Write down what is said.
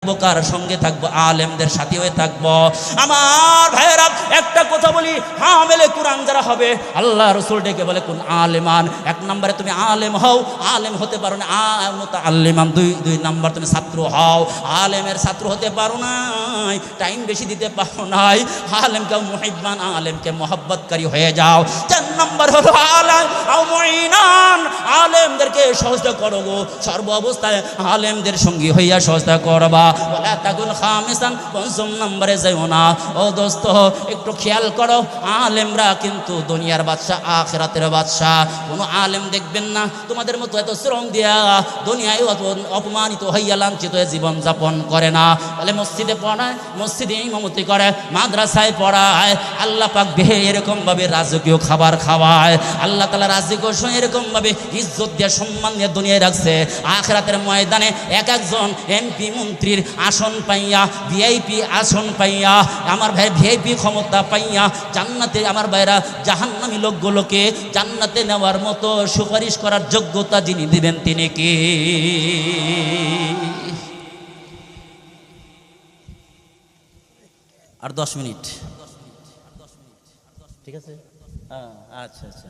কার সঙ্গে থাকবো? আলেমদের সাথে হয়ে থাকবো। আমার ভাইয়েরা একটা কথা বলি, হামেলে কোরআন যারা হবে, আল্লাহ রসুল ডেকে বলে কোন আলেমান। এক নম্বরে তুমি আলেম হও, আলেম হতে পারো না। মুতাআল্লিমান দুই নাম্বার তুমি ছাত্র হও। আলেমের ছাত্র হতে পারো নাই, টাইম বেশি দিতে পারো নাই, আলেমকে মুহিব্বান, আলেমকে মোহাব্বতকারী হয়ে যাও। 4 নম্বর হলো আলেম আও মুইনান, আলেমদেরকে সহযোগিতা করো গো, সর্ব অবস্থায় আলেমদের সঙ্গী হইয়া সহযোগিতা করবা। ওয়ালা তাকুন খামিসান, 5 নম্বরে যাইও না। ও দোস্ত একটু খেয়াল করো, আলেমরা কিন্তু দুনিয়ার বাদশা, আখিরাতের বাদশা। কোনো আলেম দেখবেন না তোমাদের মতো এত শ্রম দিয়া দুনিয়ায় অপমানিত হইয়া লাঞ্ছিত হয়ে জীবন যাপন করে না। বলে মসজিদে পড়ায়, মসজিদে ইমামতি করে, মাদ্রাসায় পড়ায়, আল্লাহ পাক বেহে এরকম ভাবে রাজকীয় খাবার খাওয়ায়, আল্লাহ তাআলা রাজিক এরকম ভাবে ইজ্জত দিয়ে সম্মান দিয়ে দুনিয়ায় রাখছে। আখিরাতের ময়দানে এক একজন এমপি মন্ত্রীর আসন পাইয়া, ভিআইপি আসন পাইয়া, আমার ভাই ভিআইপি ক্ষমতা পাইয়া জান্নাতে, আমার ভাইরা জাহান্নামী লোকগুলোকে জান্নাতে নেওয়ার মতো সুপারিশ করার যোগ্যতা যিনি দিবেন তিনি কি? আর 10 মিনিট, ঠিক আছে? হ্যাঁ, আচ্ছা আচ্ছা।